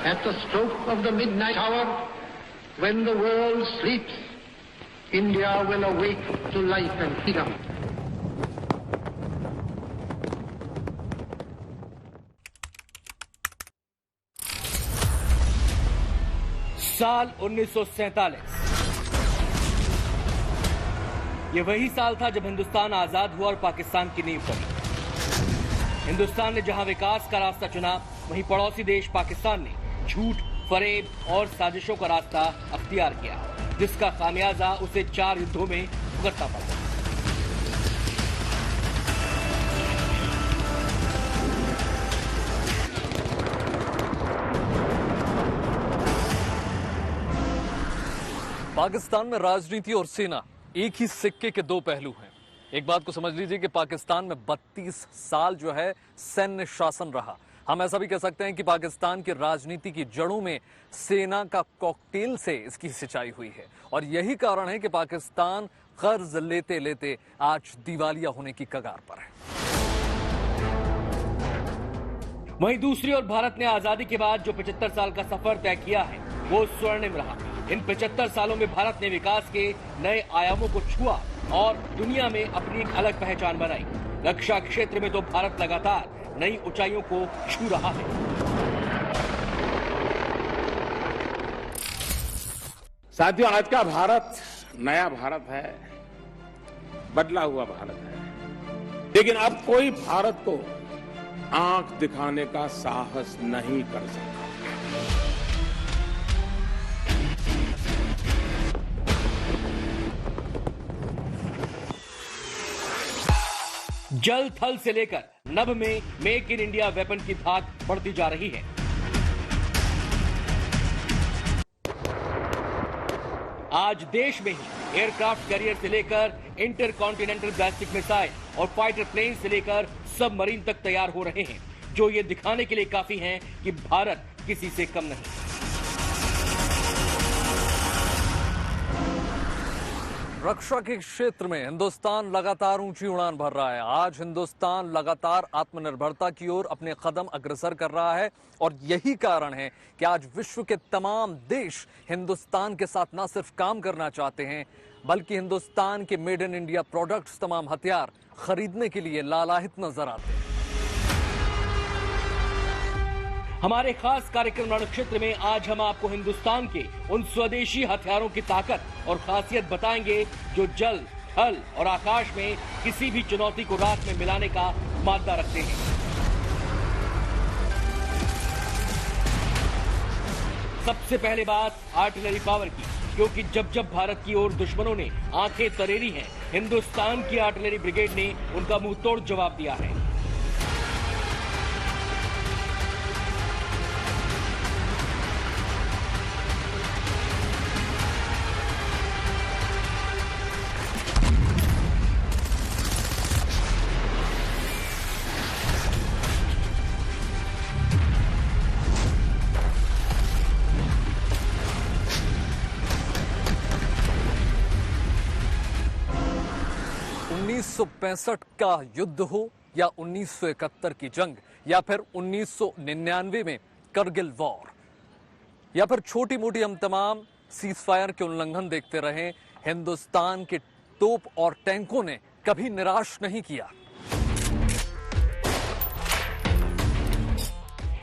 At the stroke of the midnight hour, when the world sleeps, India will awake to life and freedom. साल 1947 ये वही साल था जब हिंदुस्तान आजाद हुआ और पाकिस्तान की नींव पड़ी। हिंदुस्तान ने जहां विकास का रास्ता चुना, वहीं पड़ोसी देश पाकिस्तान ने झूठ, फरेब और साजिशों का रास्ता अख्तियार किया, जिसका खामियाजा उसे 4 युद्धों में भुगतना पड़ा। पाकिस्तान में राजनीति और सेना एक ही सिक्के के 2 पहलू हैं। एक बात को समझ लीजिए कि पाकिस्तान में 32 साल जो है सैन्य शासन रहा। हम ऐसा भी कह सकते हैं कि पाकिस्तान की राजनीति की जड़ों में सेना का कॉकटेल से इसकी सिंचाई हुई है, और यही कारण है कि पाकिस्तान कर्ज लेते लेते आज दिवालिया होने की कगार पर है। वहीं दूसरी ओर भारत ने आजादी के बाद जो 75 साल का सफर तय किया है, वो स्वर्णिम रहा। इन 75 सालों में भारत ने विकास के नए आयामों को छुआ और दुनिया में अपनी एक अलग पहचान बनाई। रक्षा क्षेत्र में तो भारत लगातार नई ऊंचाइयों को छू रहा है। साथियों, आज का भारत नया भारत है, बदला हुआ भारत है, लेकिन अब कोई भारत को आंख दिखाने का साहस नहीं कर सकता। जल थल से लेकर नभ में मेक इन इंडिया वेपन की धाक बढ़ती जा रही है। आज देश में ही एयरक्राफ्ट कैरियर से लेकर इंटरकॉन्टिनेंटल बैलिस्टिक मिसाइल और फाइटर प्लेन से लेकर सबमरीन तक तैयार हो रहे हैं, जो ये दिखाने के लिए काफी हैं कि भारत किसी से कम नहीं। रक्षा के क्षेत्र में हिंदुस्तान लगातार ऊंची उड़ान भर रहा है। आज हिंदुस्तान लगातार आत्मनिर्भरता की ओर अपने कदम अग्रसर कर रहा है, और यही कारण है कि आज विश्व के तमाम देश हिंदुस्तान के साथ न सिर्फ काम करना चाहते हैं, बल्कि हिंदुस्तान के मेड इन इंडिया प्रोडक्ट्स, तमाम हथियार खरीदने के लिए लालायित नजर आते हैं। हमारे खास कार्यक्रम रण क्षेत्र में आज हम आपको हिंदुस्तान के उन स्वदेशी हथियारों की ताकत और खासियत बताएंगे जो जल, थल और आकाश में किसी भी चुनौती को रात में मिलाने का मादा रखते हैं। सबसे पहले बात आर्टिलरी पावर की, क्योंकि जब जब भारत की ओर दुश्मनों ने आंखें तरेरी हैं, हिंदुस्तान की आर्टिलरी ब्रिगेड ने उनका मुंह तोड़ जवाब दिया है। $1965 का युद्ध हो या 1971 की जंग, या फिर 1999 में करगिल वॉर, या फिर छोटी मोटी हम तमाम सीजफायर के उल्लंघन देखते रहे, हिंदुस्तान के तोप और टैंकों ने कभी निराश नहीं किया।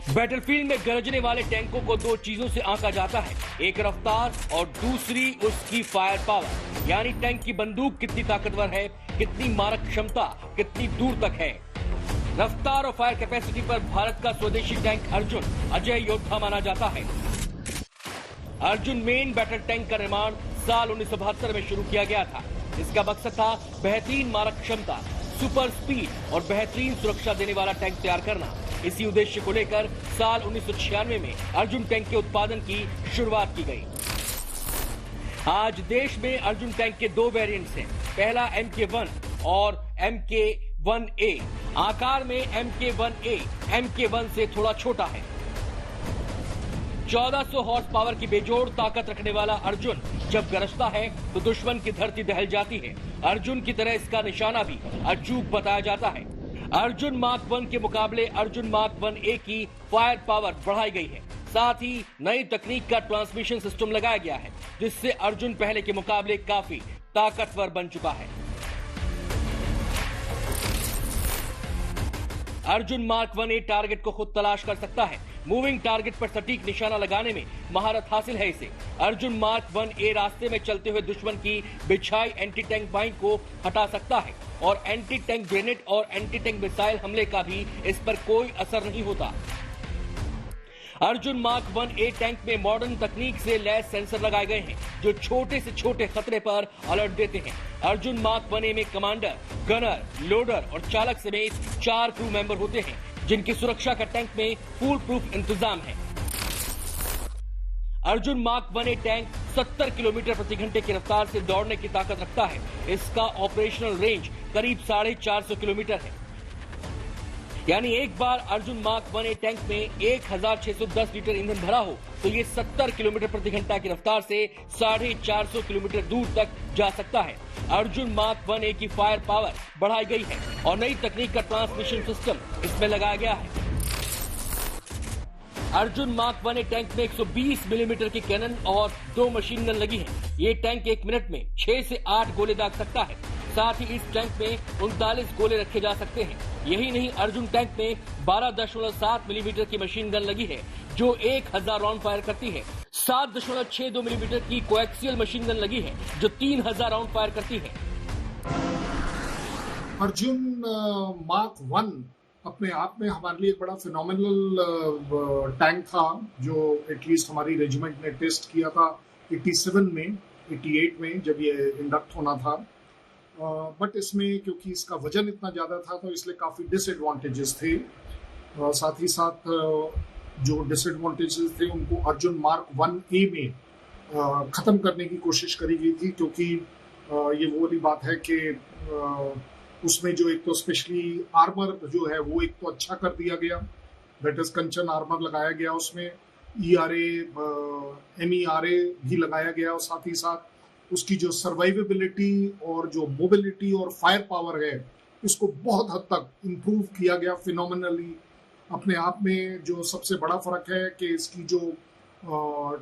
बैटलफील्ड में गरजने वाले टैंकों को 2 चीजों से आंका जाता है, एक रफ्तार और दूसरी उसकी फायर पावर, यानी टैंक की बंदूक कितनी ताकतवर है, कितनी मारक क्षमता कितनी दूर तक है। रफ्तार और फायर कैपेसिटी पर भारत का स्वदेशी टैंक अर्जुन अजय योद्धा माना जाता है। अर्जुन मेन बैटल टैंक का निर्माण साल 1972 में शुरू किया गया था। इसका मकसद था बेहतरीन मारक क्षमता, सुपर स्पीड और बेहतरीन सुरक्षा देने वाला टैंक तैयार करना। इसी उद्देश्य को लेकर साल 1996 में अर्जुन टैंक के उत्पादन की शुरुआत की गई। आज देश में अर्जुन टैंक के 2 वेरिएंट्स हैं। पहला MK1 और MK1A। आकार में MK1A MK1 से थोड़ा छोटा है। 1400 हॉर्स पावर की बेजोड़ ताकत रखने वाला अर्जुन जब गरजता है तो दुश्मन की धरती दहल जाती है। अर्जुन की तरह इसका निशाना भी अचूक बताया जाता है। अर्जुन मार्क 1 के मुकाबले अर्जुन मार्क 1A की फायर पावर बढ़ाई गई है। साथ ही नई तकनीक का ट्रांसमिशन सिस्टम लगाया गया है, जिससे अर्जुन पहले के मुकाबले काफी ताकतवर बन चुका है। अर्जुन मार्क 1A टारगेट को खुद तलाश कर सकता है। मूविंग टारगेट पर सटीक निशाना लगाने में महारत हासिल है इसे। अर्जुन मार्क 1A रास्ते में चलते हुए दुश्मन की बिछाई एंटी टैंक माइन को हटा सकता है और एंटी टैंक ग्रेनेड और एंटी टैंक मिसाइल हमले का भी इस पर कोई असर नहीं होता। अर्जुन मार्क 1A टैंक में मॉडर्न तकनीक से लैस सेंसर लगाए गए हैं, जो छोटे से छोटे खतरे पर अलर्ट देते हैं। अर्जुन मार्क 1A में कमांडर, गनर, लोडर और चालक समेत 4 क्रू मेंबर होते हैं, जिनकी सुरक्षा का टैंक में फुल प्रूफ इंतजाम है। Arjun mark 1A tank 70 kilometre प्रति घंटे की रफ्तार से दौड़ने की ताकत रखता है। इसका ऑपरेशनल रेंज करीब 450 किलोमीटर है। यानी एक बार अर्जुन मार्क 1A टैंक में 1610 लीटर ईंधन भरा हो तो ये 70 किलोमीटर प्रति घंटा की रफ्तार से 450 किलोमीटर दूर तक जा सकता है। अर्जुन मार्क 1A की फायर पावर बढ़ाई गई है और नई तकनीक का ट्रांसमिशन सिस्टम इसमें लगाया गया है। अर्जुन मार्क 1A टैंक में 120 मिलीमीटर की कैनन और 2 मशीन गन लगी है। ये टैंक 1 मिनट में 6 से 8 गोले दाग सकता है। साथ ही इस टैंक में 39 गोले रखे जा सकते हैं। यही नहीं, अर्जुन टैंक में 12.7 मिलीमीटर की मशीन गन लगी है, जो 1000 राउंड फायर करती है। 7.62 मिलीमीटर की कोएक्सियल मशीन गन लगी है, जो 3000 राउंड फायर करती है। अर्जुन मार्क 1 अपने आप में हमारे लिए एक बड़ा फिनोमिनल टैंक था, जो एटलीस्ट हमारी रेजिमेंट ने टेस्ट किया था 87 में, 88 में जब ये इंडक्ट होना था। बट इसमें क्योंकि इसका वजन इतना ज़्यादा था तो इसलिए काफ़ी डिसएडवांटेजेस थे। साथ ही साथ जो डिसएडवांटेजेस थे उनको अर्जुन मार्क 1A में ख़त्म करने की कोशिश करी गई थी, क्योंकि ये वो वाली बात है कि उसमें जो एक तो स्पेशली आर्मर जो है वो एक तो अच्छा कर दिया गया, दैट इज कंचन आर्मर लगाया गया, उसमें ERA MERA भी लगाया गया, और साथ ही साथ उसकी जो सर्वाइवेबिलिटी और जो मोबिलिटी और फायर पावर है इसको बहुत हद तक इम्प्रूव किया गया फिनोमिनली। अपने आप में जो सबसे बड़ा फर्क है कि इसकी जो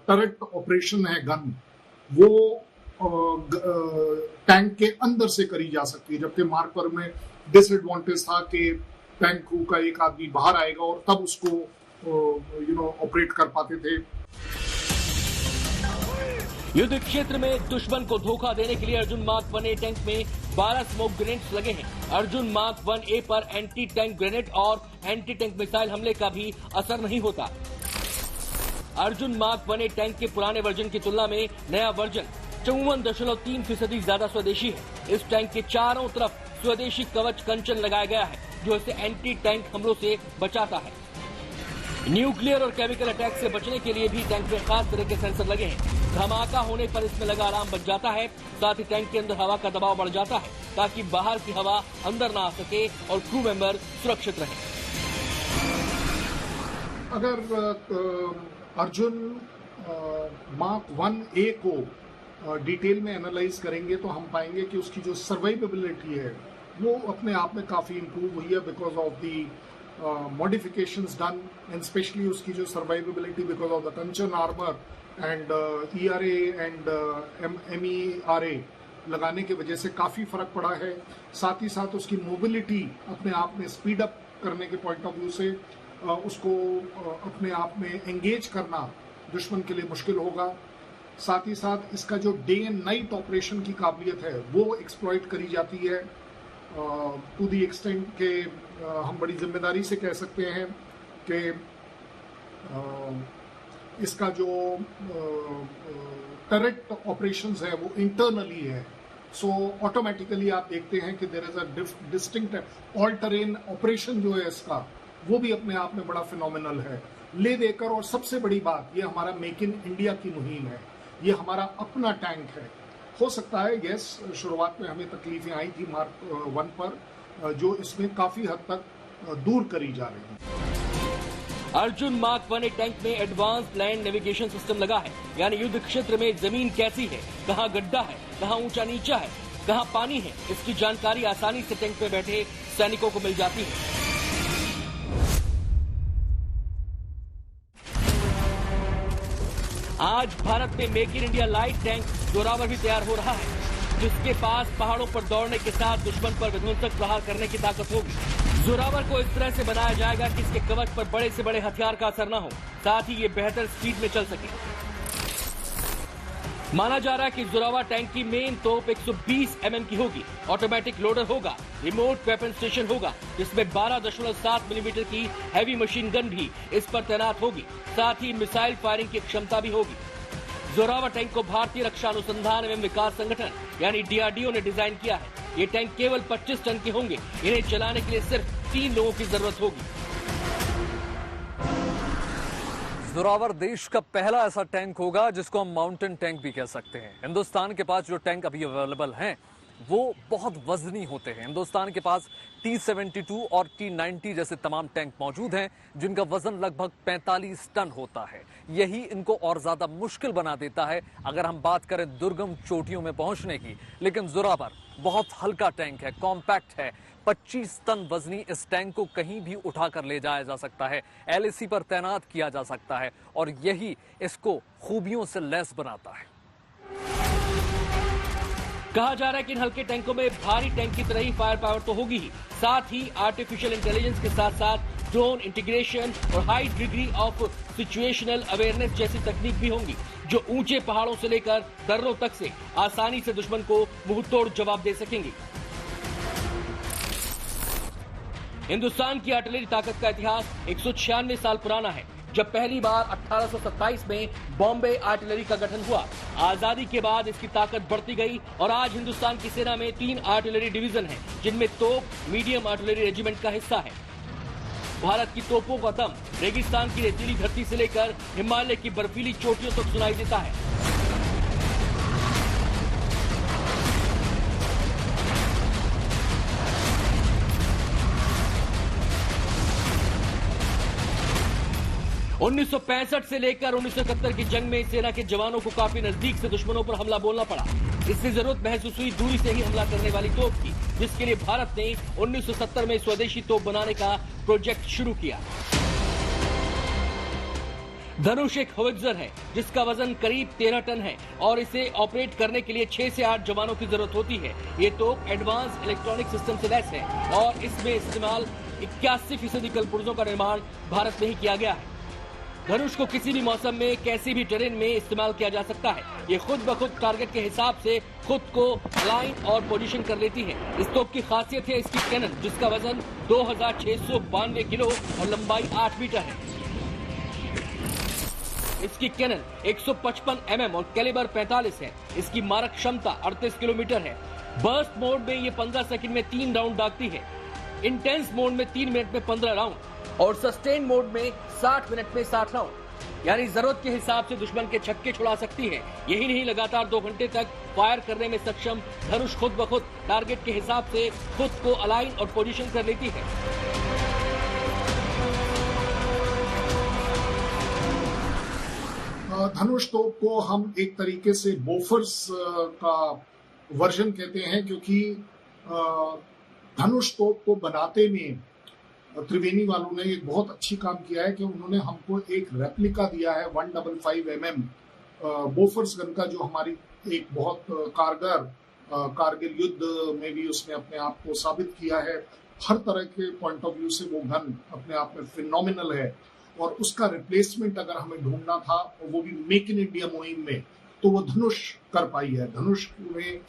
टरेट ऑपरेशन है गन, वो टैंक के अंदर से करी जा सकती है, जबकि मार्क पर में डिसएडवांटेज था कि टैंक क्रू का एक आदमी बाहर आएगा और तब उसको ऑपरेट कर पाते थे। युद्ध क्षेत्र में दुश्मन को धोखा देने के लिए अर्जुन मार्क 1A टैंक में 12 स्मोक ग्रेनेड्स लगे हैं। अर्जुन मार्क 1A पर एंटी टैंक ग्रेनेड और एंटी टैंक मिसाइल हमले का भी असर नहीं होता। अर्जुन मार्क 1A टैंक के पुराने वर्जन की तुलना में नया वर्जन 54.3% ज्यादा स्वदेशी है। इस टैंक के चारों तरफ स्वदेशी कवच कंचन लगाया गया है, जो इसे एंटी टैंक हमलों से बचाता है। न्यूक्लियर और केमिकल अटैक से बचने के लिए भी टैंक में खास तरह के सेंसर लगे हैं। धमाका होने पर इसमें लगा अलार्म बज जाता है। साथ ही टैंक के अंदर हवा का दबाव बढ़ जाता है, ताकि बाहर की हवा अंदर ना आ सके और क्रू मेंबर सुरक्षित रहे। अगर अर्जुन मार्क 1A को डिटेल में एनालाइज करेंगे तो हम पाएंगे कि उसकी जो सर्वाइवेबिलिटी है वो अपने आप में काफ़ी इम्प्रूव हुई है because of the modifications done, and especially उसकी जो survivability because of the Kanchan armor and ERA and MERA लगाने की वजह से काफ़ी फ़र्क पड़ा है। साथ ही साथ उसकी मोबिलिटी अपने आप में स्पीड अप करने के पॉइंट ऑफ व्यू से उसको अपने आप में एंगेज करना दुश्मन के लिए मुश्किल होगा। साथ ही साथ इसका जो डे एंड नाइट ऑपरेशन की काबिलियत है वो एक्सप्लॉइट करी जाती है टू दी एक्सटेंट के हम बड़ी जिम्मेदारी से कह सकते हैं कि इसका जो टरेट ऑपरेशंस है वो इंटरनली है, सो ऑटोमेटिकली आप देखते हैं कि there is a distinct all terrain operation जो है इसका वो भी अपने आप में बड़ा फिनोमिनल है। ले देकर, और सबसे बड़ी बात ये हमारा मेक इन इंडिया की मुहिम है, ये हमारा अपना टैंक है। हो सकता है यस शुरुआत में हमें तकलीफें आई थी मार्क 1 पर, जो इसमें काफी हद तक दूर करी जा रही है। अर्जुन मार्क 1A टैंक में एडवांस लैंड नेविगेशन सिस्टम लगा है, यानी युद्ध क्षेत्र में जमीन कैसी है, कहाँ गड्ढा है, कहाँ ऊंचा नीचा है, कहाँ पानी है, इसकी जानकारी आसानी से टैंक में बैठे सैनिकों को मिल जाती है। आज भारत में make in India light tank Zorawar भी तैयार हो रहा है, जिसके पास पहाड़ों पर दौड़ने के साथ दुश्मन पर विध्वंसक प्रहार करने की ताकत होगी। जोरावर को इस तरह से बनाया जाएगा कि इसके कवच पर बड़े से बड़े हथियार का असर न हो, साथ ही ये बेहतर स्पीड में चल सके। माना जा रहा है कि जोरावर टैंक की मेन तोप 120 mm की होगी, ऑटोमेटिक लोडर होगा, रिमोट वेपन स्टेशन होगा, जिसमें 12.7 मिलीमीटर की हैवी मशीन गन भी इस पर तैनात होगी, साथ ही मिसाइल फायरिंग की क्षमता भी होगी। जोरावर टैंक को भारतीय रक्षा अनुसंधान एवं विकास संगठन यानी DRDO ने डिजाइन किया है। ये टैंक केवल 25 टन के होंगे। इन्हें चलाने के लिए सिर्फ 3 लोगों की जरूरत होगी। जोरावर देश का पहला ऐसा टैंक होगा जिसको हम माउंटेन टैंक भी कह सकते हैं। हिंदुस्तान के पास जो टैंक अभी अवेलेबल हैं वो बहुत वजनी होते हैं। हिंदुस्तान के पास T-72 और T-90 जैसे तमाम टैंक मौजूद हैं जिनका वजन लगभग 45 टन होता है। यही इनको और ज्यादा मुश्किल बना देता है अगर हम बात करें दुर्गम चोटियों में पहुंचने की। लेकिन जोरावर बहुत हल्का टैंक है, कॉम्पैक्ट है। 25 टन वजनी इस टैंक को कहीं भी उठाकर ले जाया जा सकता है, LAC पर तैनात किया जा सकता है और यही इसको खूबियों से लैस बनाता है। कहा जा रहा है कि इन हल्के टैंकों में भारी टैंक की तरह ही फायर पावर तो होगी ही, साथ ही आर्टिफिशियल इंटेलिजेंस के साथ साथ ड्रोन इंटीग्रेशन और high degree of situational awareness जैसी तकनीक भी होंगी, जो ऊंचे पहाड़ों से लेकर दर्रों तक से आसानी से दुश्मन को मुंहतोड़ जवाब दे सकेंगी। हिंदुस्तान की आर्टिलरी ताकत का इतिहास 196 साल पुराना है, जब पहली बार 1827 में बॉम्बे आर्टिलरी का गठन हुआ। आजादी के बाद इसकी ताकत बढ़ती गई और आज हिंदुस्तान की सेना में 3 आर्टिलरी डिवीजन हैं, जिनमें तोप मीडियम आर्टिलरी रेजिमेंट का हिस्सा है। भारत की तोपों का दम रेगिस्तान की रेतीली धरती से लेकर हिमालय की बर्फीली चोटियों तक सुनाई देता है। उन्नीस 1965 से लेकर 1971 की जंग में सेना के जवानों को काफी नजदीक से दुश्मनों पर हमला बोलना पड़ा। इससे जरूरत महसूस हुई दूरी से ही हमला करने वाली तोप की, जिसके लिए भारत ने 1970 में स्वदेशी तोप बनाने का प्रोजेक्ट शुरू किया। धनुष एक होवित्जर है जिसका वजन करीब 13 टन है और इसे ऑपरेट करने के लिए 6 से 8 जवानों की जरूरत होती है। ये तोप एडवांस इलेक्ट्रॉनिक सिस्टम से लैस है और इसमें इस्तेमाल 81% कलपुर्जों का निर्माण भारत में ही किया गया है। धनुष को किसी भी मौसम में किसी भी टेरेन में इस्तेमाल किया जा सकता है। ये खुद ब खुद टारगेट के हिसाब से खुद को अलाइन और पोजीशन कर लेती है। इस तोप की खासियत है इसकी कैनन, जिसका वजन 2692 किलो और लंबाई 8 मीटर है। इसकी कैनन 155 mm और कैलिबर 45 है। इसकी मारक क्षमता 38 किलोमीटर है। बर्स्ट मोड में ये 15 सेकंड में 3 राउंड दागती है। इंटेंस मोड में 3 मिनट में 15 राउंड और सस्टेन मोड में 60 मिनट में 60 राउंड, यानी जरूरत के हिसाब से दुश्मन के छक्के छुड़ा सकती है। यही नहीं, लगातार 2 घंटे तक फायर करने में सक्षम धनुष खुद ब खुद टारगेट के हिसाब से खुद को अलाइन और पोजीशन कर लेती है। धनुष तोप को हम एक तरीके से बोफर्स का वर्जन कहते हैं, क्योंकि धनुष तोप को बनाते में त्रिवेणी वालों ने एक बहुत अच्छी काम किया है कि उन्होंने हमको एक रेप्लिका दिया है 155 mm बोफर्स गन का, जो हमारी एक बहुत कारगर कारगिल युद्ध में भी उसने अपने आप को साबित किया है। हर तरह के पॉइंट ऑफ व्यू से वो गन अपने आप में फिनोमिनल है और उसका रिप्लेसमेंट अगर हमें ढूंढना था, वो भी मेक इन इंडिया मुहिम में, तो वो धनुष कर पाई है। धनुष में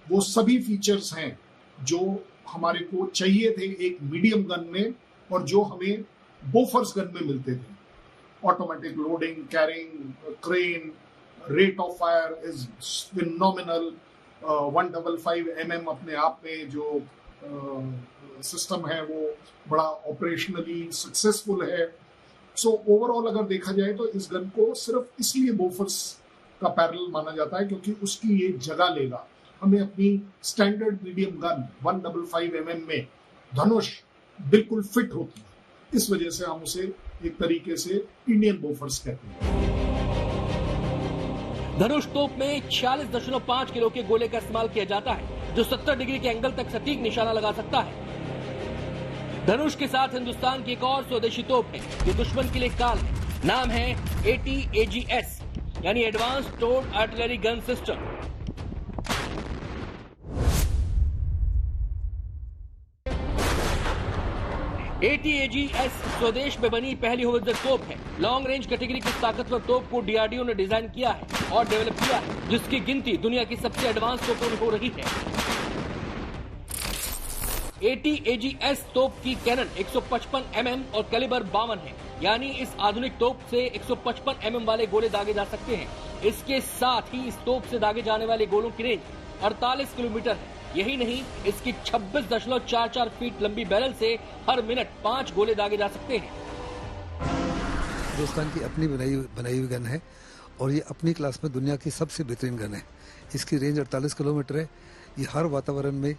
वो सभी फीचर्स हैं जो हमारे को चाहिए थे एक मीडियम गन में और जो हमें बोफर्स गन में मिलते थे। Automatic loading, carrying, crane, rate of fire is phenomenal. 155 mm अपने आप में जो सिस्टम है वो बड़ा ऑपरेशनली सक्सेसफुल है। सो ओवरऑल अगर देखा जाए तो इस गन को सिर्फ इसलिए बोफर्स का पैरेलल माना जाता है क्योंकि उसकी ये जगह लेगा। हमें अपनी स्टैंडर्ड मीडियम गन 155 mm में धनुष बिल्कुल फिट होती है। इस वजह से हम उसे एक तरीके से इंडियन बोफर्स कहते हैं। धनुष तोप में 46.5 किलो के गोले का इस्तेमाल किया जाता है, जो 70 डिग्री के एंगल तक सटीक निशाना लगा सकता है। धनुष के साथ हिंदुस्तान की एक और स्वदेशी तोप है जो दुश्मन के लिए काल है। नाम है AT-AGS। यानी advance towed artillery gun system. ATAGS स्वदेश में बनी पहली होवित्जर तोप है। लॉन्ग रेंज कैटेगरी की ताकतवर तोप को DRDO ने डिजाइन किया है और डेवलप किया है, जिसकी गिनती दुनिया की सबसे एडवांस तोपों में हो रही है। ATAGS तोप की कैनन 155 mm और कैलिबर 52 है, यानी इस आधुनिक तोप से 155 mm वाले गोले दागे जा सकते हैं। इसके साथ ही इस तोप से दागे जाने वाले गोलों की रेंज 48 किलोमीटर है। यही नहीं, इसकी 26.44 फीट लंबी बैरल से हर मिनट 5 गोले दागे जा सकते हैं। हिंदुस्तान की अपनी बनाई हुई गन है और ये अपनी क्लास में दुनिया की सबसे बेहतरीन गन है। इसकी रेंज 48 किलोमीटर है। ये हर वातावरण में,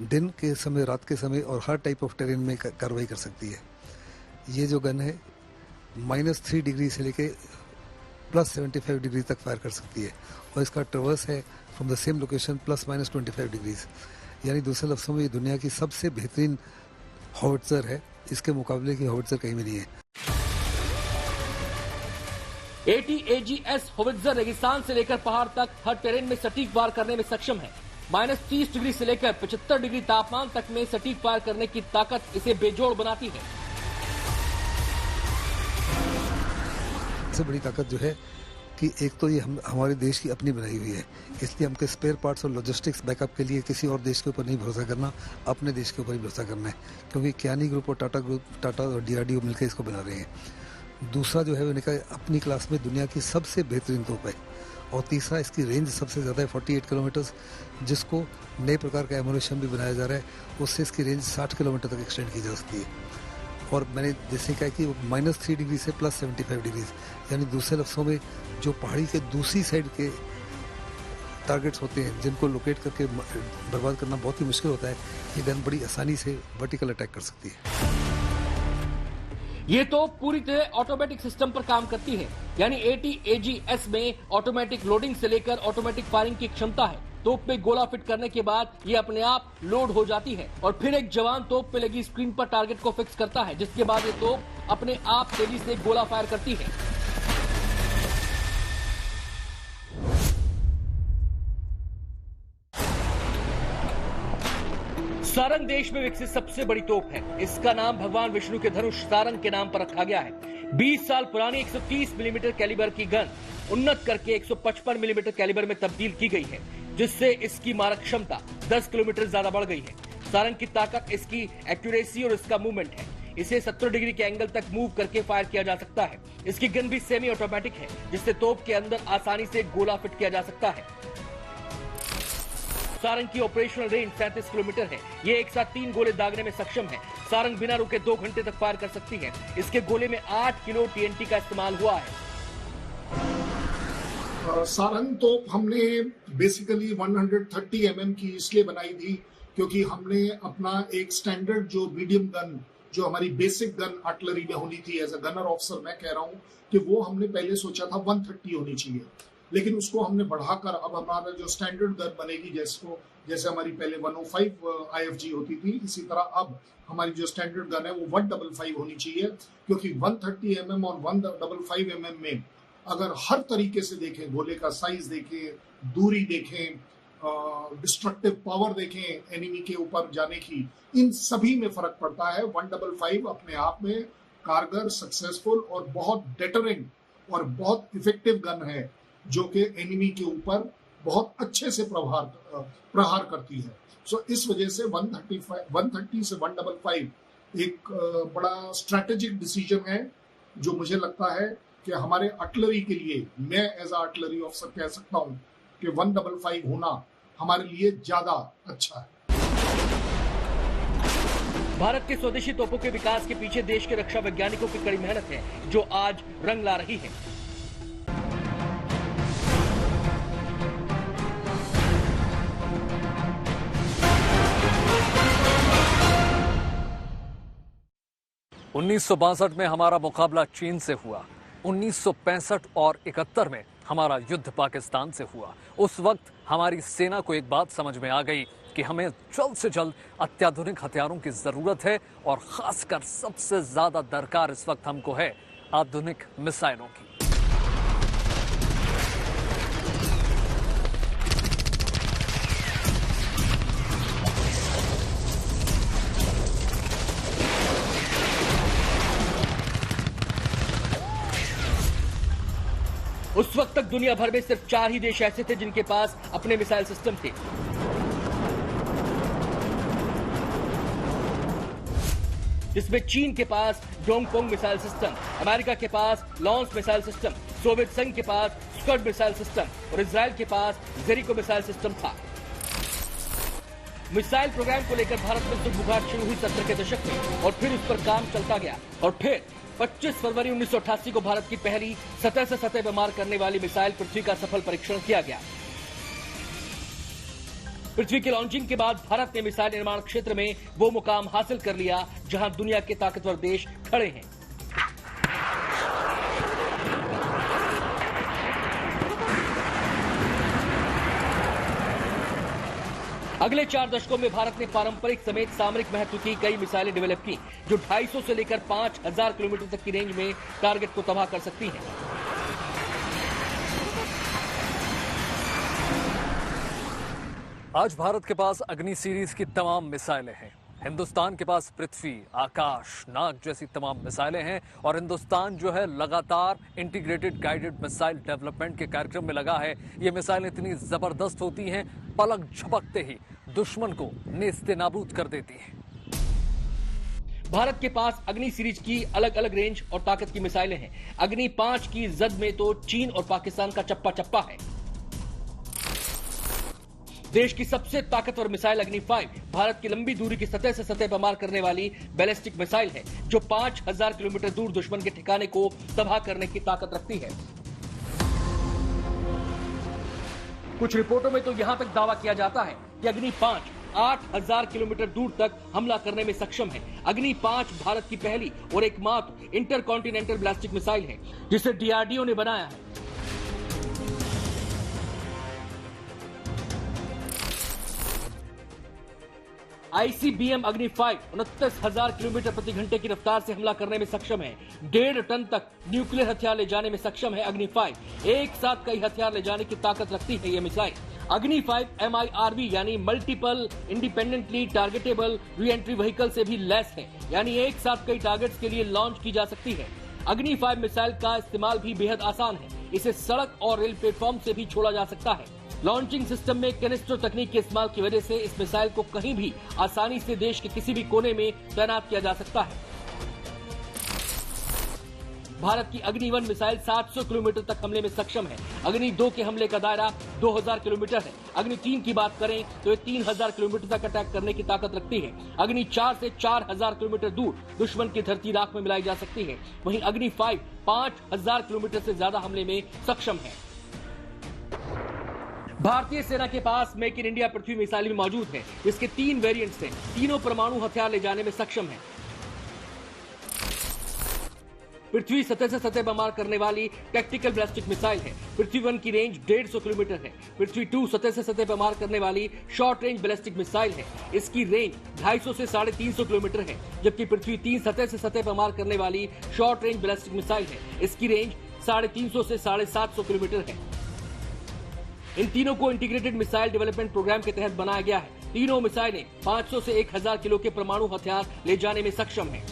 दिन के समय, रात के समय और हर टाइप ऑफ टेरेन में कार्रवाई कर सकती है। ये जो गन है -3 डिग्री से लेके +75 डिग्री तक फायर कर सकती है और इसका ट्रवर्स है from the same location +-25 degrees, यानी दूसरे लफ्ज़ों में ये दुनिया की सबसे बेहतरीन हॉवित्जर है। इसके मुकाबले की हॉवित्जर कहीं भी नहीं है। ATAGS होवित्जर रेगिस्तान से लेकर पहाड़ तक हर टेरेन में सटीक वार करने में सक्षम है। -30 डिग्री से लेकर 75 डिग्री तापमान तक में सटीक फायर करने की ताकत इसे बेजोड़ बनाती है। सबसे बड़ी ताकत जो है कि एक तो ये हमारे देश की अपनी बनाई हुई है, इसलिए हमके स्पेयर पार्ट्स और लॉजिस्टिक्स बैकअप के लिए किसी और देश के ऊपर नहीं भरोसा करना, अपने देश के ऊपर ही भरोसा करना है, क्योंकि कियानी ग्रुप और टाटा और DRDO मिलकर इसको बना रहे हैं। दूसरा जो है वो अपनी क्लास में दुनिया की सबसे बेहतरीन तोप है और तीसरा इसकी रेंज सबसे ज़्यादा है 48 किलोमीटर, जिसको नए प्रकार का एमुनेशन भी बनाया जा रहा है, उससे इसकी रेंज 60 किलोमीटर तक एक्सटेंड की जा सकती है। और मैंने जैसे कहा कि -3 डिग्री से +75 डिग्री, यानी दूसरे लफ्ज़ों में जो पहाड़ी के दूसरी साइड के टारगेट्स होते हैं जिनको लोकेट करके बर्बाद करना बहुत ही मुश्किल होता है, ये गन बड़ी आसानी से वर्टिकल अटैक कर सकती है। ये तो पूरी तरह ऑटोमेटिक सिस्टम पर काम करती है, यानी ATAGS में ऑटोमेटिक लोडिंग से लेकर ऑटोमेटिक फायरिंग की क्षमता है। तोप में गोला फिट करने के बाद ये अपने आप लोड हो जाती है और फिर एक जवान तोप पे लगी स्क्रीन पर टारगेट को फिक्स करता है, जिसके बाद ये तोप अपने आप तेजी से गोला फायर करती है। सारंग देश में विकसित सबसे बड़ी तोप है। इसका नाम भगवान विष्णु के धनुष सारंग के नाम पर रखा गया है। 20 साल पुरानी 130 मिलीमीटर कैलिबर की गन उन्नत करके 155 मिलीमीटर कैलिबर में तब्दील की गई है, जिससे इसकी मारक क्षमता 10 किलोमीटर ज्यादा बढ़ गई है। सारंग की ताकत इसकी एक्यूरेसी और इसका मूवमेंट है। इसे 70 डिग्री के एंगल तक मूव करके फायर किया जा सकता है। इसकी गन भी सेमी ऑटोमेटिक है, जिससे तोप के अंदर आसानी से गोला फिट किया जा सकता है। सारंग की ऑपरेशनल रेंज 37 किलोमीटर है। ये एक साथ 3 गोले दागने में सक्षम है। सारंग बिना रुके 2 घंटे तक फायर कर सकती है। इसके गोले में 8 किलो TNT का इस्तेमाल हुआ है। सारंग तोप हमने बेसिकली 130 mm की इसलिए बनाई थी क्योंकि हमने अपना एक स्टैंडर्ड जो मीडियम गन, जो हमारी बेसिक गन आर्टिलरी में होनी थी, एज अ गनर ऑफिसर मैं कह रहा हूँ कि वो हमने पहले सोचा था 130 होनी चाहिए, लेकिन उसको हमने बढ़ाकर अब हमारा जो स्टैंडर्ड गन बनेगी, जैसे हमारी पहले 105 IFG होती थी, इसी तरह अब हमारी जो स्टैंडर्ड गन है वो 155 होनी चाहिए, क्योंकि 130 mm और 155 mm में अगर हर तरीके से देखें, गोले का साइज देखें, दूरी देखें, डिस्ट्रक्टिव पावर देखें एनिमी के ऊपर जाने की, इन सभी में फर्क पड़ता है। 155 अपने आप में कारगर, सक्सेसफुल और बहुत डेटरिंग और बहुत इफेक्टिव गन है, जो कि एनिमी के ऊपर बहुत अच्छे से प्रहार करती है। सो इस वजह से 130 से 155 एक बड़ा स्ट्रैटेजिक डिसीजन है, जो मुझे लगता है कि हमारे आर्टिलरी के लिए, मैं एज अ आर्टिलरी ऑफिसर कह सकता हूं कि 155 होना हमारे लिए ज्यादा अच्छा है। भारत के स्वदेशी तोपों के विकास के पीछे देश के रक्षा वैज्ञानिकों की कड़ी मेहनत है, जो आज रंग ला रही है। उन्नीस में हमारा मुकाबला चीन से हुआ। 1965 और 71 में हमारा युद्ध पाकिस्तान से हुआ। उस वक्त हमारी सेना को एक बात समझ में आ गई कि हमें जल्द से जल्द अत्याधुनिक हथियारों की जरूरत है और खासकर सबसे ज्यादा दरकार इस वक्त हमको है आधुनिक मिसाइलों की। उस वक्त तक दुनिया भर में सिर्फ 4 ही देश ऐसे थे जिनके पास अपने मिसाइल सिस्टम थे। जिसमें चीन के पास डोंगपोंग मिसाइल सिस्टम, अमेरिका के पास लॉन्स मिसाइल सिस्टम, सोवियत संघ के पास स्कड मिसाइल सिस्टम और इजराइल के पास जेरिको मिसाइल सिस्टम था। मिसाइल प्रोग्राम को लेकर भारत में सुगबुगाहट शुरू हुई 70 के दशक में और फिर उस पर काम चलता गया और फिर 25 फरवरी 1988 को भारत की पहली सतह से सतह पर मार करने वाली मिसाइल पृथ्वी का सफल परीक्षण किया गया। पृथ्वी के लॉन्चिंग के बाद भारत ने मिसाइल निर्माण क्षेत्र में वो मुकाम हासिल कर लिया जहां दुनिया के ताकतवर देश खड़े हैं। अगले 4 दशकों में भारत ने पारंपरिक समेत सामरिक महत्व की कई मिसाइलें डेवलप की जो 250 से लेकर 5000 किलोमीटर तक की रेंज में टारगेट को तबाह कर सकती हैं। आज भारत के पास अग्नि सीरीज की तमाम मिसाइलें हैं। हिंदुस्तान के पास पृथ्वी, आकाश, नाग जैसी तमाम मिसाइलें हैं और हिंदुस्तान जो है लगातार इंटीग्रेटेड गाइडेड मिसाइल डेवलपमेंट के कार्यक्रम में लगा है। ये मिसाइलें इतनी जबरदस्त होती हैं, पलक झपकते ही दुश्मन को नेस्ते नाबूद कर देती हैं। भारत के पास अग्नि सीरीज की अलग अलग रेंज और ताकत की मिसाइलें हैं। अग्नि 5 की जद में तो चीन और पाकिस्तान का चप्पा चप्पा है। देश की सबसे ताकतवर मिसाइल अग्नि 5 भारत की लंबी दूरी की सतह से सतह पर मार करने वाली बैलिस्टिक मिसाइल है जो 5000 किलोमीटर दूर दुश्मन के ठिकाने को तबाह करने की ताकत रखती है। कुछ रिपोर्टों में तो यहां तक दावा किया जाता है कि अग्नि 5 8000 किलोमीटर दूर तक हमला करने में सक्षम है। अग्नि 5 भारत की पहली और एकमात्र इंटरकॉन्टिनेंटल बैलिस्टिक मिसाइल है जिसे डीआरडीओ ने बनाया है। आईसीबीएम अग्नि 5 29,000 किलोमीटर प्रति घंटे की रफ्तार से हमला करने में सक्षम है। 1.5 टन तक न्यूक्लियर हथियार ले जाने में सक्षम है। अग्नि 5 एक साथ कई हथियार ले जाने की ताकत रखती है। यह मिसाइल अग्नि 5 MIRV यानी multiple independently targetable re entry vehicle से भी लैस है, यानी एक साथ कई टारगेट्स के लिए लॉन्च की जा सकती है। अग्नि 5 मिसाइल का इस्तेमाल भी बेहद आसान है। इसे सड़क और रेल प्लेटफॉर्म से भी छोड़ा जा सकता है। लॉन्चिंग सिस्टम में कैनिस्टर तकनीक के इस्तेमाल की वजह से इस मिसाइल को कहीं भी आसानी से देश के किसी भी कोने में तैनात किया जा सकता है। भारत की अग्नि 1 मिसाइल 700 किलोमीटर तक हमले में सक्षम है। अग्नि 2 के हमले का दायरा 2000 किलोमीटर है। अग्नि 3 की बात करें तो ये 3000 किलोमीटर तक अटैक करने की ताकत रखती है। अग्नि 4 से 4000 किलोमीटर दूर दुश्मन की धरती राख में मिलाई जा सकती है। वहीं अग्नि 5 5000 किलोमीटर से ज्यादा हमले में सक्षम है। भारतीय सेना के पास make in India Prithvi missile भी मौजूद है जिसके 3 वेरिएंट्स हैं। तीनों परमाणु हथियार ले जाने में सक्षम है। पृथ्वी सतह से सतह पर मार करने वाली टैक्टिकल बैलिस्टिक मिसाइल है। पृथ्वी 1 की रेंज 150 किलोमीटर है। पृथ्वी 2 सतह से सतह पर मार करने वाली शॉर्ट रेंज बैलिस्टिक मिसाइल है। इसकी रेंज 250 से 350 किलोमीटर है, जबकि पृथ्वी 3 सतह से सतह पर मार करने वाली शॉर्ट रेंज बैलिस्टिक मिसाइल है। इसकी रेंज 350 से 750 किलोमीटर है। इन तीनों को इंटीग्रेटेड मिसाइल डेवलपमेंट प्रोग्राम के तहत बनाया गया है। तीनों मिसाइलें 500 से 1000 किलो के परमाणु हथियार ले जाने में सक्षम हैं।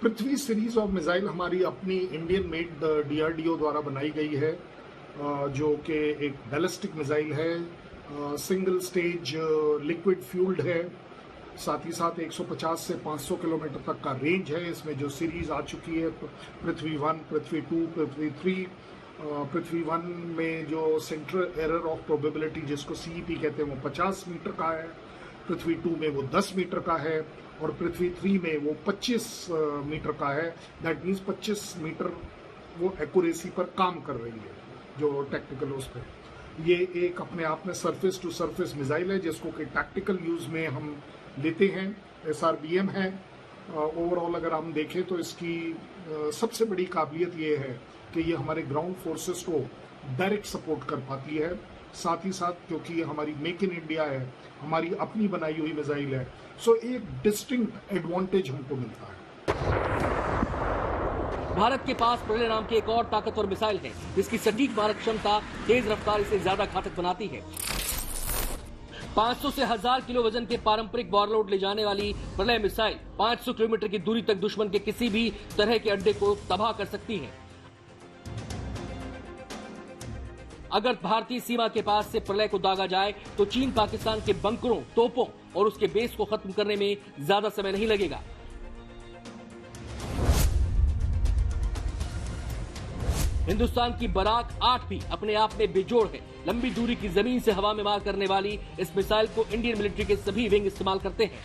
पृथ्वी सीरीज ऑफ मिसाइल हमारी अपनी इंडियन मेड डीआरडीओ द्वारा बनाई गई है, जो कि एक बैलिस्टिक मिसाइल है, सिंगल स्टेज लिक्विड फ्यूल्ड है, साथ ही साथ 150 से 500 किलोमीटर तक का रेंज है। इसमें जो सीरीज आ चुकी है पृथ्वी 1, पृथ्वी 2, पृथ्वी 3। पृथ्वी 1 में जो सेंट्रल एरर ऑफ प्रोबेबिलिटी जिसको CEP कहते हैं वो 50 मीटर का है, पृथ्वी 2 में वो 10 मीटर का है और पृथ्वी 3 में वो 25 मीटर का है। दैट मीन्स 25 मीटर वो एक्यूरेसी पर काम कर रही है जो टेक्निकल उस पर। ये एक अपने आप में सरफेस टू सरफेस मिसाइल है जिसको कि टैक्टिकल यूज में हम लेते हैं। SRBM है। ओवरऑल अगर हम देखें तो इसकी सबसे बड़ी काबिलियत ये है कि ये हमारे ग्राउंड फोर्सेस को डायरेक्ट सपोर्ट कर पाती है। साथ ही साथ क्योंकि हमारी मेक इन इंडिया है, हमारी अपनी बनाई हुई मिसाइल है, सो एक डिस्टिंक्ट एडवांटेज हमको मिलता है। भारत के पास प्रलय नाम की एक और ताकतवर मिसाइल है जिसकी सटीक मारक क्षमता तेज रफ्तार इसे ज्यादा घातक बनाती है। 500 से 1000 किलो वजन के पारंपरिक वॉरलोड ले जाने वाली प्रलय मिसाइल 500 किलोमीटर की दूरी तक दुश्मन के किसी भी तरह के अड्डे को तबाह कर सकती है। अगर भारतीय सीमा के पास से प्रलय को दागा जाए तो चीन पाकिस्तान के बंकरों, तोपों और उसके बेस को खत्म करने में ज्यादा समय नहीं लगेगा। हिंदुस्तान की बराक 8 भी अपने आप में बेजोड़ है। लंबी दूरी की जमीन से हवा में मार करने वाली इस मिसाइल को इंडियन मिलिट्री के सभी विंग इस्तेमाल करते हैं।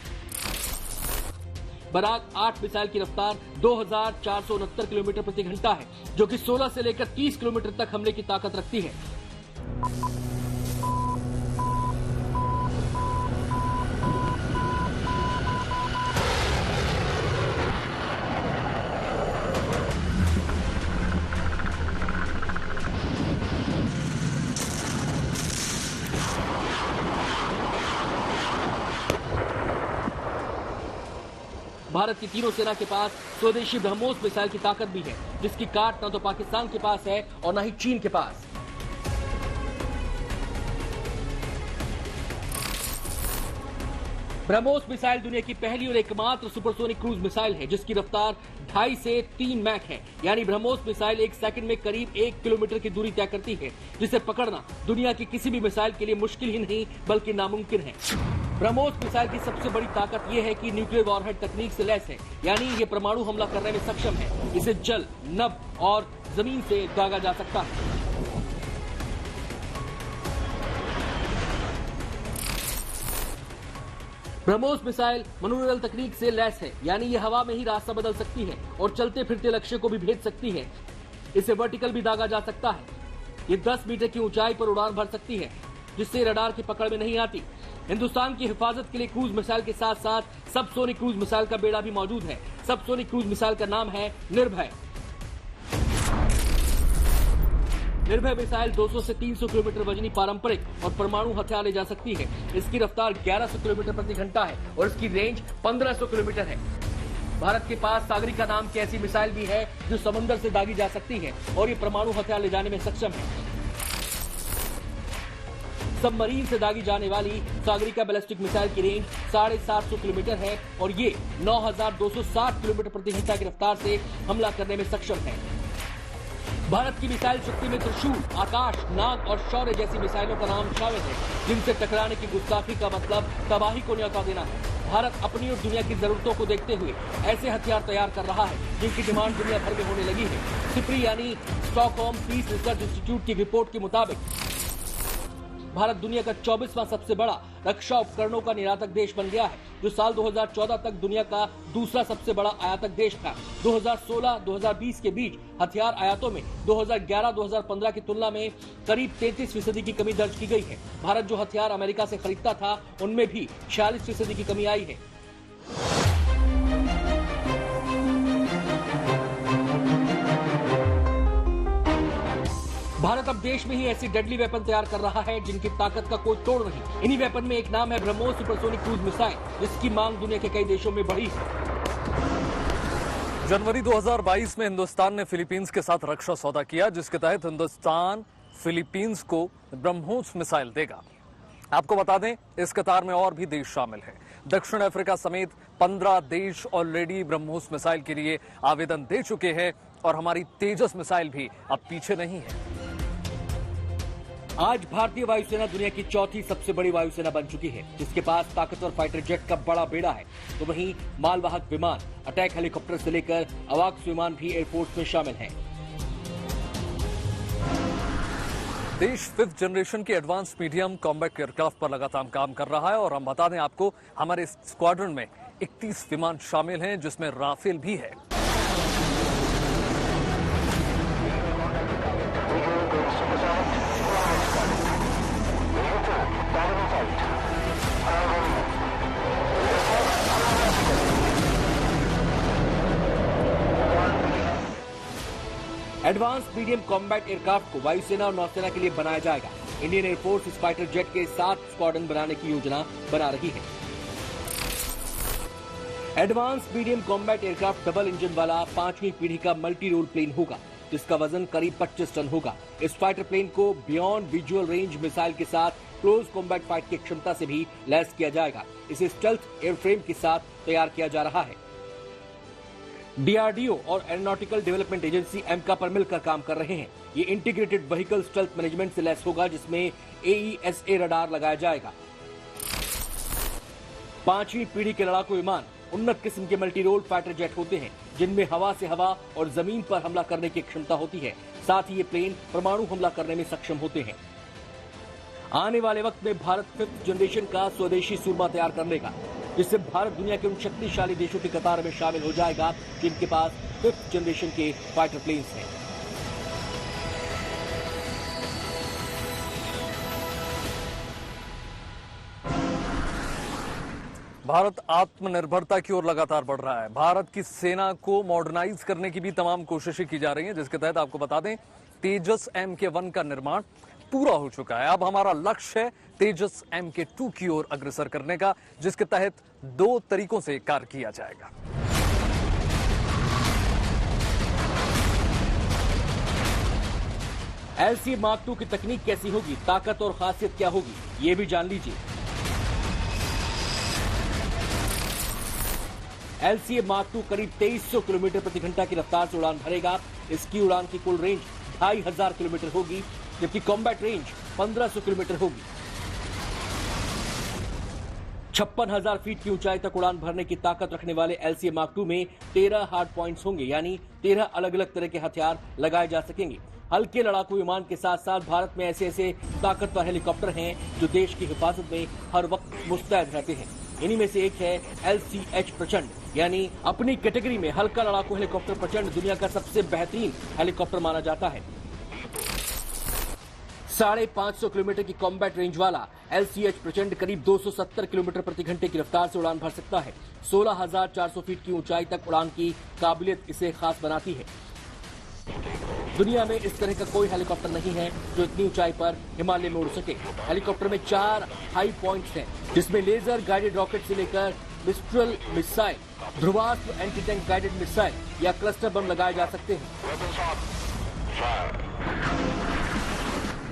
बराक 8 मिसाइल की रफ्तार 2469 किलोमीटर प्रति घंटा है, जो कि 16 से लेकर 30 किलोमीटर तक हमले की ताकत रखती है। भारत की तीनों सेना के पास स्वदेशी ब्रह्मोस मिसाइल की ताकत भी है, जिसकी काट न तो पाकिस्तान के पास है और न ही चीन के पास। ब्रह्मोस मिसाइल दुनिया की पहली और एकमात्र सुपरसोनिक क्रूज मिसाइल है, जिसकी रफ्तार 2.5 से 3 मैक है। यानी ब्रह्मोस मिसाइल 1 सेकंड में करीब 1 किलोमीटर की दूरी तय करती है, जिसे पकड़ना दुनिया की किसी भी मिसाइल के लिए मुश्किल ही नहीं बल्कि नामुमकिन है। ब्रह्मोस मिसाइल की सबसे बड़ी ताकत यह है कि न्यूक्लियर वॉरहेड तकनीक से लैस है, यानी ये परमाणु हमला करने में सक्षम है। इसे जल, नभ और जमीन से दागा जा सकता है। ब्रह्मोस मिसाइल मनोरल तकनीक से लैस है, यानी ये हवा में ही रास्ता बदल सकती है और चलते फिरते लक्ष्य को भी भेज सकती है। इसे वर्टिकल भी दागा जा सकता है। ये 10 मीटर की ऊंचाई पर उड़ान भर सकती है, जिससे रडार की पकड़ में नहीं आती। हिंदुस्तान की हिफाजत के लिए क्रूज मिसाइल के साथ साथ सबसोनिक क्रूज मिसाइल का बेड़ा भी मौजूद है। सबसोनिक क्रूज मिसाइल का नाम है निर्भय। निर्भय मिसाइल 200 से 300 किलोमीटर वजनी पारंपरिक और परमाणु हथियार ले जा सकती है। इसकी रफ्तार 1100 किलोमीटर प्रति घंटा है और इसकी रेंज 1500 किलोमीटर है। भारत के पास सागरिका नाम की ऐसी मिसाइल भी है जो समंदर से दागी जा सकती है और ये परमाणु हथियार ले जाने में सक्षम है। सबमरीन से दागी जाने वाली सागरिका बैलिस्टिक मिसाइल की रेंज 750 किलोमीटर है और ये 9260 किलोमीटर प्रति घंटा की रफ्तार से हमला करने में सक्षम है। भारत की मिसाइल शक्ति में त्रिशूल, आकाश, नाग और शौर्य जैसी मिसाइलों का नाम शामिल है, जिनसे टकराने की गुस्ताखी का मतलब तबाही को न्यौता देना है। भारत अपनी और दुनिया की जरूरतों को देखते हुए ऐसे हथियार तैयार कर रहा है जिनकी डिमांड दुनिया भर में होने लगी है। सिप्री यानी स्टॉकहोम पीस रिसर्च इंस्टीट्यूट की रिपोर्ट के मुताबिक भारत दुनिया का 24वां सबसे बड़ा रक्षा उपकरणों का निर्यातक देश बन गया है, जो साल 2014 तक दुनिया का दूसरा सबसे बड़ा आयातक देश था। 2016-2020 के बीच हथियार आयातों में 2011-2015 की तुलना में करीब 33% की कमी दर्ज की गई है। भारत जो हथियार अमेरिका से खरीदता था, उनमें भी 46% की कमी आई है। भारत अब देश में ही ऐसी डेडली वेपन तैयार कर रहा है जिनकी ताकत का कोई तोड़ नहीं। इन्हीं वेपन में एक नाम है ब्रह्मोस सुपरसोनिक क्रूज मिसाइल, जिसकी मांग दुनिया के कई देशों में बढ़ी है। जनवरी 2022 में हिंदुस्तान ने फिलीपींस के साथ रक्षा सौदा किया, जिसके तहत हिंदुस्तान फिलीपींस को ब्रह्मोस मिसाइल देगा। आपको बता दें, इस कतार में और भी देश शामिल हैं। दक्षिण अफ्रीका समेत 15 देश ऑलरेडी ब्रह्मोस मिसाइल के लिए आवेदन दे चुके हैं और हमारी तेजस मिसाइल भी अब पीछे नहीं है। आज भारतीय वायुसेना दुनिया की चौथी सबसे बड़ी वायुसेना बन चुकी है, जिसके पास ताकतवर फाइटर जेट का बड़ा बेड़ा है। तो वहीं मालवाहक विमान, अटैक हेलीकॉप्टर से लेकर अवाक्स विमान भी एयरफोर्स में शामिल हैं। देश 5th जनरेशन के एडवांस मीडियम कॉम्बैट एयरक्राफ्ट पर लगातार काम कर रहा है और हम बता दें आपको, हमारे स्क्वाड्रन में 31 विमान शामिल हैं, जिसमें राफेल भी है। एडवांस मीडियम कॉम्बैट एयरक्राफ्ट को वायुसेना और नौसेना के लिए बनाया जाएगा। इंडियन एयरफोर्स इस फाइटर जेट के 7 स्क्वाड्रन बनाने की योजना बना रही है। Advance medium combat aircraft double engine वाला 5वीं पीढ़ी का मल्टी रोल प्लेन होगा, जिसका वजन करीब 25 टन होगा। इस फाइटर प्लेन को बियॉन्ड विजुअल रेंज मिसाइल के साथ क्लोज कॉम्बैट फाइट की क्षमता से भी लैस किया जाएगा। इसे स्टेल्थ एयरफ्रेम के साथ तैयार किया जा रहा है। डीआरडीओ और एरोनॉटिकल डेवलपमेंट एजेंसी एमका पर मिलकर काम कर रहे हैं। ये इंटीग्रेटेड व्हीकल स्टेल्थ मैनेजमेंट से लैस होगा, जिसमें AESA रडार लगाया जाएगा। 5वीं पीढ़ी के लड़ाकू विमान उन्नत किस्म के मल्टी रोल फाइटर जेट होते हैं, जिनमें हवा से हवा और जमीन पर हमला करने की क्षमता होती है। साथ ही ये प्लेन परमाणु हमला करने में सक्षम होते हैं। आने वाले वक्त में भारत 5th जनरेशन का स्वदेशी सूरमा तैयार कर लेगा, जिससे भारत दुनिया के उन शक्तिशाली देशों की कतार में शामिल हो जाएगा जिनके पास 5th जनरेशन के फाइटर प्लेन्स हैं। भारत आत्मनिर्भरता की ओर लगातार बढ़ रहा है। भारत की सेना को मॉडर्नाइज करने की भी तमाम कोशिशें की जा रही हैं, जिसके तहत आपको बता दें तेजस MK1 का निर्माण पूरा हो चुका है। अब हमारा लक्ष्य है तेजस MK2 की ओर अग्रसर करने का, जिसके तहत 2 तरीकों से कार्य किया जाएगा। LCA Mark II की तकनीक कैसी होगी, ताकत और खासियत क्या होगी, ये भी जान लीजिए। LCA Mark II करीब 2300 किलोमीटर प्रति घंटा की रफ्तार से उड़ान भरेगा। इसकी उड़ान की कुल रेंज 2500 किलोमीटर होगी, जबकि कॉम्बैट रेंज 1500 किलोमीटर होगी। 56,000 फीट की ऊंचाई तक उड़ान भरने की ताकत रखने वाले LCA Mark II में 13 हार्ड पॉइंट्स होंगे, यानी 13 अलग अलग तरह के हथियार लगाए जा सकेंगे। हल्के लड़ाकू विमान के साथ साथ भारत में ऐसे ताकतवर हेलीकॉप्टर हैं जो देश की हिफाजत में हर वक्त मुस्तैद रहते हैं। इन्हीं में से एक है LCH प्रचंड, यानी अपनी कैटेगरी में हल्का लड़ाकू हेलीकॉप्टर प्रचंड दुनिया का सबसे बेहतरीन हेलीकॉप्टर माना जाता है। 550 किलोमीटर की कॉम्बैट रेंज वाला LCH प्रचंड करीब 270 किलोमीटर प्रति घंटे की रफ्तार से उड़ान भर सकता है। 16,400 फीट की ऊंचाई तक उड़ान की काबिलियत इसे खास बनाती है। दुनिया में इस तरह का कोई हेलीकॉप्टर नहीं है जो इतनी ऊंचाई पर हिमालय में उड़ सके। हेलीकॉप्टर में 4 हाई पॉइंट्स हैं, जिसमें लेजर गाइडेड रॉकेट से लेकर mistral missile, Dhruvastra anti tank guided missile या क्लस्टर बम लगाए जा सकते हैं।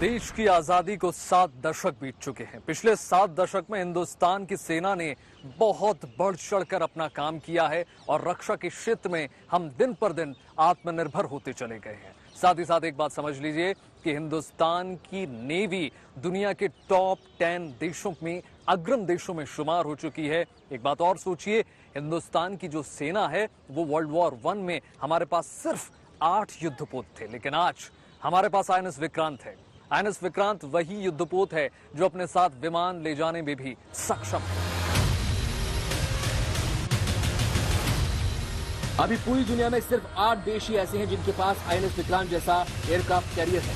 देश की आजादी को 7 दशक बीत चुके हैं। पिछले 7 दशक में हिंदुस्तान की सेना ने बहुत बढ़ चढ़कर अपना काम किया है और रक्षा के क्षेत्र में हम दिन पर दिन आत्मनिर्भर होते चले गए हैं। साथ ही साथ एक बात समझ लीजिए कि हिंदुस्तान की नेवी दुनिया के टॉप 10 देशों में अग्रम देशों में शुमार हो चुकी है। एक बात और सोचिए, हिंदुस्तान की जो सेना है वो वर्ल्ड वॉर 1 में हमारे पास सिर्फ 8 युद्धपोत थे, लेकिन आज हमारे पास INS विक्रांत है। INS विक्रांत वही युद्धपोत है जो अपने साथ विमान ले जाने में भी सक्षम है। अभी पूरी दुनिया में सिर्फ 8 देश ही ऐसे हैं जिनके पास INS विक्रांत जैसा एयरक्राफ्ट कैरियर है।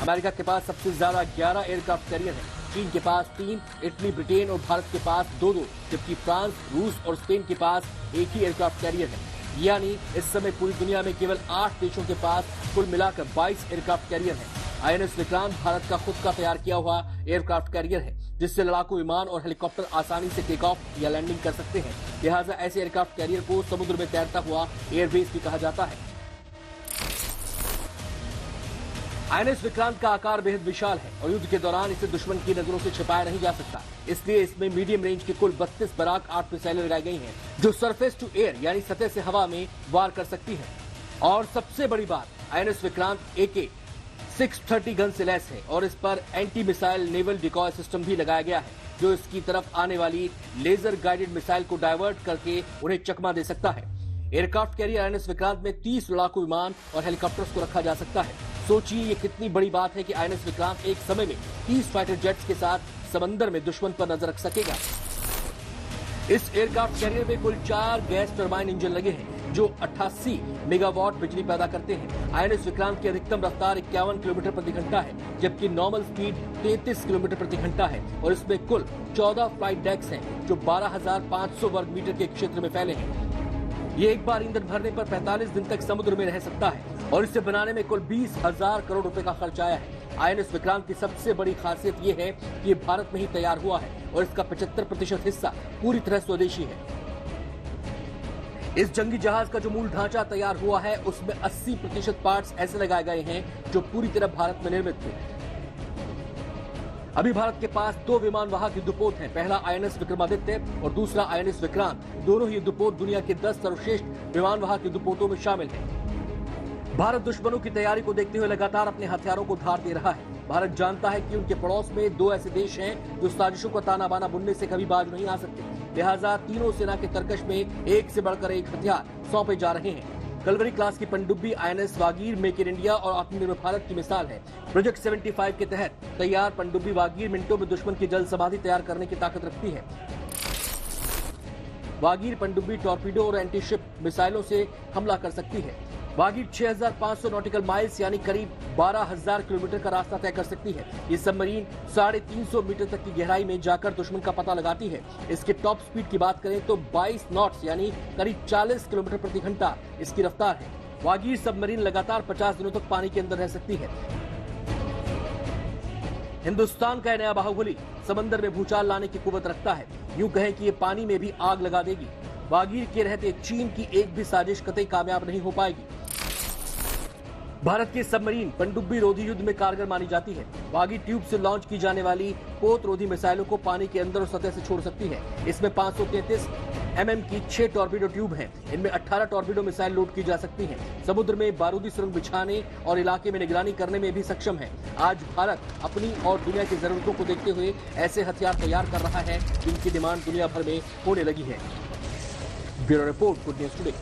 अमेरिका के पास सबसे ज्यादा 11 एयरक्राफ्ट कैरियर है, चीन के पास 3, इटली, ब्रिटेन और भारत के पास 2-2, जबकि फ्रांस, रूस और स्पेन के पास एक ही एयरक्राफ्ट कैरियर है। यानी इस समय पूरी दुनिया में केवल 8 देशों के पास कुल मिलाकर 22 एयरक्राफ्ट कैरियर है। INS विक्रांत भारत का खुद का तैयार किया हुआ एयरक्राफ्ट कैरियर है, जिससे लड़ाकू विमान और हेलीकॉप्टर आसानी से टेक ऑफ या लैंडिंग कर सकते हैं। लिहाजा ऐसे एयरक्राफ्ट कैरियर को समुद्र में तैरता हुआ एयरबेस भी कहा जाता है। INS विक्रांत का आकार बेहद विशाल है और युद्ध के दौरान इसे दुश्मन की नजरों से छिपाया नहीं जा सकता। इसलिए इसमें मीडियम रेंज की कुल 32 बराक 8 मिसाइलें लगाई गई हैं, जो सरफेस टू एयर यानी सतह से हवा में वार कर सकती है। और सबसे बड़ी बात, INS विक्रांत AK-630 गन से लैस है और इस पर anti missile naval decoy system भी लगाया गया है, जो इसकी तरफ आने वाली लेजर गाइडेड मिसाइल को डायवर्ट करके उन्हें चकमा दे सकता है। एयरक्राफ्ट कैरियर INS विक्रांत में 30 लड़ाकू विमान और हेलीकॉप्टर्स को रखा जा सकता है। सोचिए ये कितनी बड़ी बात है कि INS विक्रांत एक समय में 30 फाइटर जेट्स के साथ समंदर में दुश्मन पर नजर रख सकेगा। इस एयरक्राफ्ट कैरियर में कुल 4 गैस टरबाइन इंजन लगे हैं, जो 88 मेगावाट बिजली पैदा करते हैं। INS विक्रांत की अधिकतम रफ्तार 51 किलोमीटर प्रति घंटा है, जबकि नॉर्मल स्पीड 33 किलोमीटर प्रति घंटा है और इसमें कुल 14 फ्लाइट डेक्स हैं, जो 12,500 वर्ग मीटर के क्षेत्र में फैले हैं। ये एक बार ईंधन भरने पर 45 दिन तक समुद्र में रह सकता है और इसे बनाने में कुल 20,000 करोड़ रुपए का खर्च आया है। INS विक्रांत की सबसे बड़ी खासियत ये है कि ये भारत में ही तैयार हुआ है और इसका 75% हिस्सा पूरी तरह स्वदेशी है। इस जंगी जहाज का जो मूल ढांचा तैयार हुआ है, उसमें 80% पार्ट्स ऐसे लगाए गए हैं जो पूरी तरह भारत में निर्मित थे। अभी भारत के पास 2 विमानवाहक युद्धपोत हैं। पहला INS विक्रमादित्य और दूसरा INS विक्रांत। दोनों ही युद्धपोत दुनिया के 10 सर्वश्रेष्ठ विमानवाहक युद्धपोतों में शामिल हैं। भारत दुश्मनों की तैयारी को देखते हुए लगातार अपने हथियारों को धार दे रहा है। भारत जानता है कि उनके पड़ोस में 2 ऐसे देश हैं जो साजिशों का ताना बाना बुनने से कभी बाज नहीं आ सकते। लिहाजा तीनों सेना के तरकश में एक से बढ़कर एक हथियार सौंपे जा रहे हैं। कलवरी क्लास की पनडुब्बी INS Vagir make in India और आत्मनिर्भर भारत की मिसाल है। प्रोजेक्ट 75 के तहत तैयार पनडुब्बी वागीर मिनटों में दुश्मन की जल समाधि तैयार करने की ताकत रखती है। वागीर पनडुब्बी टॉर्पीडो और एंटीशिप मिसाइलों से हमला कर सकती है। वागीर 6500 नॉटिकल माइल्स यानी करीब 12,000 किलोमीटर का रास्ता तय कर सकती है। ये सबमरीन 350 मीटर तक की गहराई में जाकर दुश्मन का पता लगाती है। इसके टॉप स्पीड की बात करें तो 22 नॉट्स यानी करीब 40 किलोमीटर प्रति घंटा इसकी रफ्तार है। वागीर सबमरीन लगातार 50 दिनों तक पानी के अंदर रह सकती है। हिंदुस्तान का नया बाहुबली समंदर में भूचाल लाने की कुवत रखता है। यूं कहें कि ये पानी में भी आग लगा देगी। वागीर के रहते चीन की एक भी साजिश कतई कामयाब नहीं हो पाएगी। भारत की सबमरीन पनडुब्बी रोधी युद्ध में कारगर मानी जाती है। वागीर ट्यूब से लॉन्च की जाने वाली पोत रोधी मिसाइलों को पानी के अंदर और सतह से छोड़ सकती है। इसमें 533 mm की 6 टॉर्पीडो ट्यूब हैं। इनमें 18 टॉर्पीडो मिसाइल लोड की जा सकती हैं। समुद्र में बारूदी सुरंग बिछाने और इलाके में निगरानी करने में भी सक्षम है। आज भारत अपनी और दुनिया की जरूरतों को देखते हुए ऐसे हथियार तैयार कर रहा है जिनकी डिमांड दुनिया भर में होने लगी है। Bureau report, good news today.